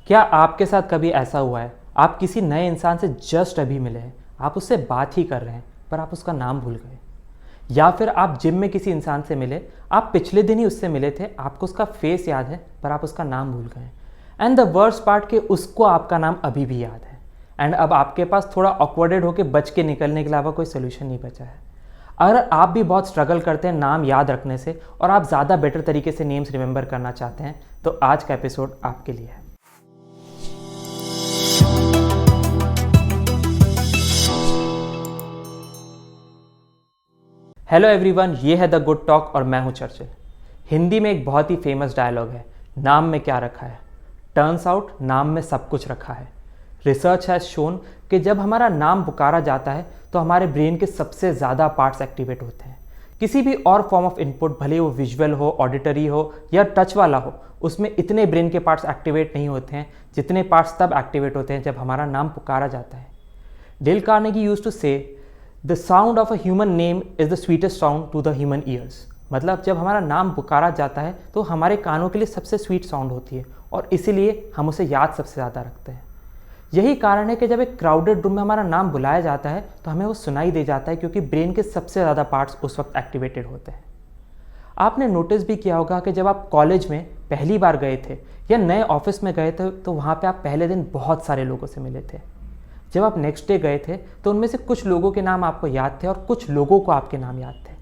क्या आपके साथ कभी ऐसा हुआ है, आप किसी नए इंसान से जस्ट अभी मिले हैं, आप उससे बात ही कर रहे हैं पर आप उसका नाम भूल गए? या फिर आप जिम में किसी इंसान से मिले, आप पिछले दिन ही उससे मिले थे, आपको उसका फेस याद है पर आप उसका नाम भूल गए? एंड द वर्स्ट पार्ट कि उसको आपका नाम अभी भी याद है एंड अब आपके पास थोड़ा ऑकवर्डेड होकर बच के निकलने के अलावा कोई सोल्यूशन नहीं बचा है। अगर आप भी बहुत स्ट्रगल करते हैं नाम याद रखने से और आप ज़्यादा बेटर तरीके से नेम्स रिमेंबर करना चाहते हैं तो आज का एपिसोड आपके लिए है। हेलो एवरीवन, ये है द गुड टॉक और मैं हूं चर्चिल। हिंदी में एक बहुत ही फेमस डायलॉग है, नाम में क्या रखा है। टर्न्स आउट नाम में सब कुछ रखा है। रिसर्च हैज़ शोन कि जब हमारा नाम पुकारा जाता है तो हमारे ब्रेन के सबसे ज़्यादा पार्ट्स एक्टिवेट होते हैं। किसी भी और फॉर्म ऑफ इनपुट, भले वो विजुअल हो, ऑडिटरी हो या टच वाला हो, उसमें इतने ब्रेन के पार्ट्स एक्टिवेट नहीं होते हैं जितने पार्ट्स तब एक्टिवेट होते हैं जब हमारा नाम पुकारा जाता है। Dale Carnegie used to say the sound of a human name is the sweetest sound to the human ears. मतलब जब हमारा नाम पुकारा जाता है तो हमारे कानों के लिए सबसे स्वीट साउंड होती है और इसीलिए हम उसे याद सबसे ज़्यादा रखते हैं। यही कारण है कि जब एक क्राउडेड रूम में हमारा नाम बुलाया जाता है तो हमें वो सुनाई दे जाता है, क्योंकि ब्रेन के सबसे ज़्यादा पार्ट्स उस वक्त एक्टिवेटेड होते हैं। आपने नोटिस भी किया होगा कि जब आप कॉलेज में पहली बार गए थे या नए ऑफिस में गए थे तो वहाँ पे आप पहले दिन बहुत सारे लोगों से मिले थे। जब आप नेक्स्ट डे गए थे तो उनमें से कुछ लोगों के नाम आपको याद थे और कुछ लोगों को आपके नाम याद थे।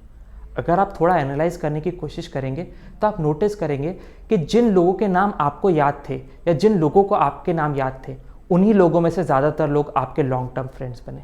अगर आप थोड़ा एनालाइज करने की कोशिश करेंगे तो आप नोटिस करेंगे कि जिन लोगों के नाम आपको याद थे या जिन लोगों को आपके नाम याद थे, उन्हीं लोगों में से ज़्यादातर लोग आपके लॉन्ग टर्म फ्रेंड्स बने।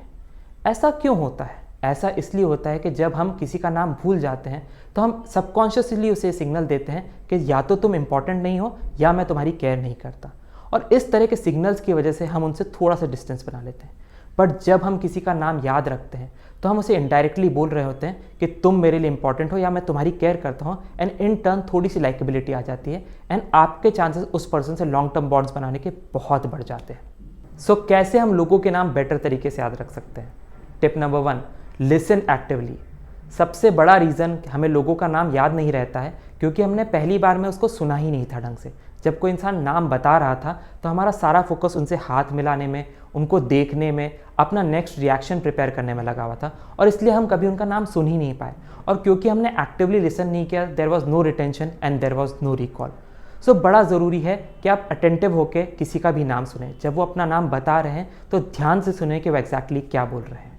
ऐसा क्यों होता है? ऐसा इसलिए होता है कि जब हम किसी का नाम भूल जाते हैं तो हम सबकॉन्शियसली उसे सिग्नल देते हैं कि या तो तुम इंपॉर्टेंट नहीं हो या मैं तुम्हारी केयर नहीं करता, और इस तरह के सिग्नल्स की वजह से हम उनसे थोड़ा सा डिस्टेंस बना लेते हैं। बट जब हम किसी का नाम याद रखते हैं तो हम उसे इनडायरेक्टली बोल रहे होते हैं कि तुम मेरे लिए इंपॉर्टेंट हो या मैं तुम्हारी केयर करता हूँ, एंड इन टर्न थोड़ी सी लाइकेबिलिटी आ जाती है एंड आपके चांसेस उस पर्सन से लॉन्ग टर्म बॉन्ड्स बनाने के बहुत बढ़ जाते हैं। सो कैसे हम लोगों के नाम बेटर तरीके से याद रख सकते हैं? Tip number 1, listen actively. सबसे बड़ा रीज़न हमें लोगों का नाम याद नहीं रहता है क्योंकि हमने पहली बार में उसको सुना ही नहीं था ढंग से। जब कोई इंसान नाम बता रहा था तो हमारा सारा फोकस उनसे हाथ मिलाने में, उनको देखने में, अपना नेक्स्ट रिएक्शन प्रिपेयर करने में लगा हुआ था, और इसलिए हम कभी उनका नाम सुन ही नहीं पाए। और क्योंकि हमने एक्टिवली लिसन नहीं किया, there was no retention and there was no recall. So बड़ा ज़रूरी है कि आप अटेंटिव होकर किसी का भी नाम सुने। जब वो अपना नाम बता रहे हैं तो ध्यान से सुने कि वो एग्जैक्टली क्या बोल रहे हैं।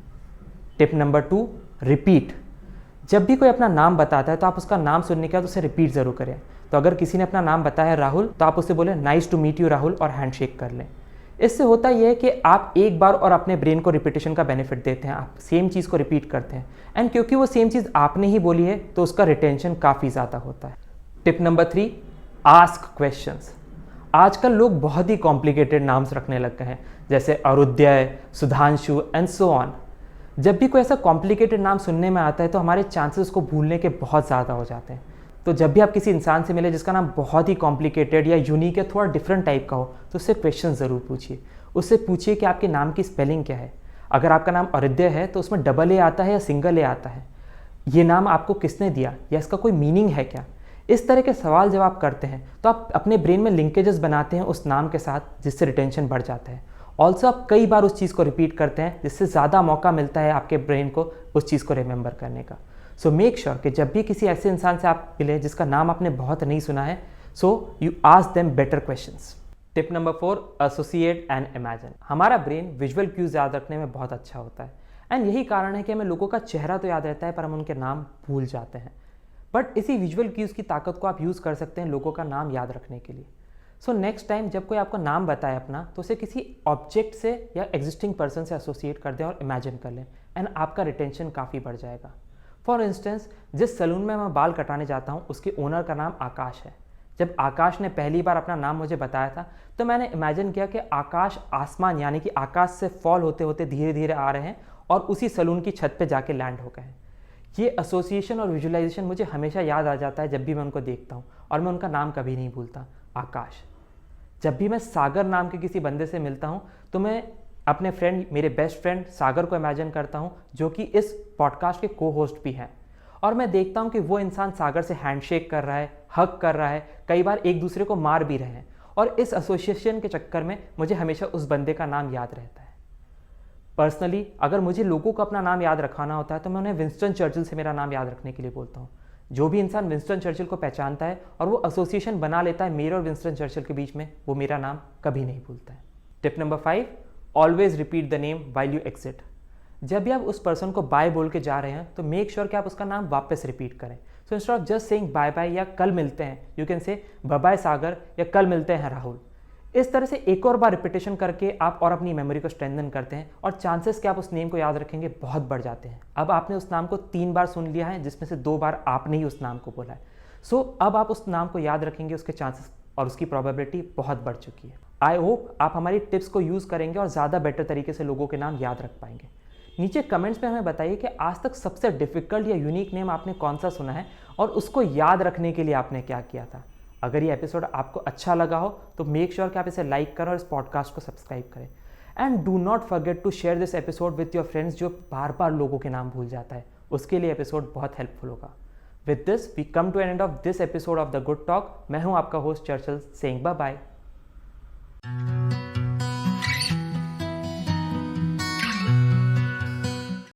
Tip number 2, repeat. जब भी कोई अपना नाम बताता है तो आप उसका नाम सुनने के बाद उसे रिपीट ज़रूर करें। तो अगर किसी ने अपना नाम बताया है राहुल, तो आप उसे बोले nice to meet you Rahul और हैंडशेक कर लें। इससे होता यह है कि आप एक बार और अपने ब्रेन को रिपीटेशन का बेनिफिट देते हैं, आप सेम चीज़ को रिपीट करते हैं, एंड क्योंकि वो सेम चीज़ आपने ही बोली है तो उसका रिटेंशन काफ़ी ज़्यादा होता है। Tip number 3, ask questions. आजकल लोग बहुत ही कॉम्प्लिकेटेड नाम्स रखने लग गए हैं, जैसे अरुद्यय, सुधांशु एंड सो ऑन। जब भी कोई ऐसा कॉम्प्लिकेटेड नाम सुनने में आता है तो हमारे चांसेस को भूलने के बहुत ज़्यादा हो जाते हैं। तो जब भी आप किसी इंसान से मिले जिसका नाम बहुत ही कॉम्प्लिकेटेड या यूनिक या थोड़ा डिफरेंट टाइप का हो तो उससे क्वेश्चन ज़रूर पूछिए। उससे पूछिए कि आपके नाम की स्पेलिंग क्या है। अगर आपका नाम अरुद्य है तो उसमें डबल ए आता है या सिंगल ए आता है, ये नाम आपको किसने दिया या इसका कोई मीनिंग है क्या? इस तरह के सवाल जब आप करते हैं तो आप अपने ब्रेन में लिंकेजेस बनाते हैं उस नाम के साथ, जिससे रिटेंशन बढ़ जाता है। ऑल्सो आप कई बार उस चीज़ को रिपीट करते हैं जिससे ज़्यादा मौका मिलता है आपके ब्रेन को उस चीज़ को रिमेंबर करने का। सो मेक श्योर कि जब भी किसी ऐसे इंसान से आप मिले जिसका नाम आपने बहुत नहीं सुना है, so you ask them better questions. Tip number 4, associate and imagine. हमारा ब्रेन विजुअल क्यूज याद रखने में बहुत अच्छा होता है, एंड यही कारण है कि हमें लोगों का चेहरा तो याद रहता है पर हम उनके नाम भूल जाते हैं। बट इसी विजुअल क्यूज की ताकत को आप यूज़ कर सकते हैं लोगों का नाम याद रखने के लिए। सो नेक्स्ट टाइम जब कोई आपको नाम बताए अपना, तो उसे किसी ऑब्जेक्ट से या एग्जिस्टिंग पर्सन से एसोसिएट कर दें और इमेजिन कर लें, एंड आपका रिटेंशन काफ़ी बढ़ जाएगा। फॉर इंस्टेंस, जिस सैलून में मैं बाल कटाने जाता हूँ उसके ओनर का नाम आकाश है। जब आकाश ने पहली बार अपना नाम मुझे बताया था तो मैंने इमेजिन किया कि आकाश आसमान यानी कि आकाश से फॉल होते होते धीरे धीरे आ रहे हैं और उसी सैलून की छत पे जाके लैंड हो गए हैं। ये एसोसिएशन और विजुअलाइजेशन मुझे हमेशा याद आ जाता है जब भी मैं उनको देखता हूँ, और मैं उनका नाम कभी नहीं भूलता, आकाश। जब भी मैं सागर नाम के किसी बंदे से मिलता हूँ तो मैं अपने फ्रेंड, मेरे बेस्ट फ्रेंड सागर को इमेजिन करता हूँ, जो कि इस पॉडकास्ट के को होस्ट भी हैं, और मैं देखता हूँ कि वो इंसान सागर से हैंडशेक कर रहा है, हग कर रहा है, कई बार एक दूसरे को मार भी रहे हैं, और इस एसोसिएशन के चक्कर में मुझे हमेशा उस बंदे का नाम याद रहता है। पर्सनली अगर मुझे लोगों को अपना नाम याद रखाना होता है तो मैं उन्हें विंस्टन चर्चिल से मेरा नाम याद रखने के लिए बोलता हूँ। जो भी इंसान विंस्टन चर्चिल को पहचानता है और वो एसोसिएशन बना लेता है मेरे और विंस्टन चर्चिल के बीच में, वो मेरा नाम कभी नहीं भूलता है। Tip number 5, always repeat the name while you exit. जब भी आप उस पर्सन को बाय बोल के जा रहे हैं तो मेक श्योर कि आप उसका नाम वापस रिपीट करें। So instead of just saying bye bye या कल मिलते हैं, you can say bye bye Sagar या कल मिलते हैं राहुल। इस तरह से एक और बार रिपीटेशन करके आप और अपनी मेमोरी को स्ट्रेंथन करते हैं और चांसेस कि आप उस नेम को याद रखेंगे बहुत बढ़ जाते हैं। अब आपने उस नाम को 3 बार सुन लिया है जिसमें से 2 बार आपने ही उस नाम को बोला है। सो अब आप उस नाम को याद रखेंगे, उसके चांसेस और उसकी प्रोबेबिलिटी बहुत बढ़ चुकी है। आई होप आप हमारी टिप्स को यूज़ करेंगे और ज़्यादा बेटर तरीके से लोगों के नाम याद रख पाएंगे। नीचे कमेंट्स में हमें बताइए कि आज तक सबसे डिफिकल्ट या यूनिक नेम आपने कौन सा सुना है और उसको याद रखने के लिए आपने क्या किया था। अगर ये एपिसोड आपको अच्छा लगा हो तो मेक श्योर कि आप इसे लाइक करें और इस पॉडकास्ट को सब्सक्राइब करें। And do not forget to share this episode with your friends जो बार बार लोगों के नाम भूल जाता है, उसके लिए एपिसोड बहुत हेल्पफुल होगा। With this we come to an end of this episode of the Good Talk. मैं हूँ आपका host Churchill, saying bye bye.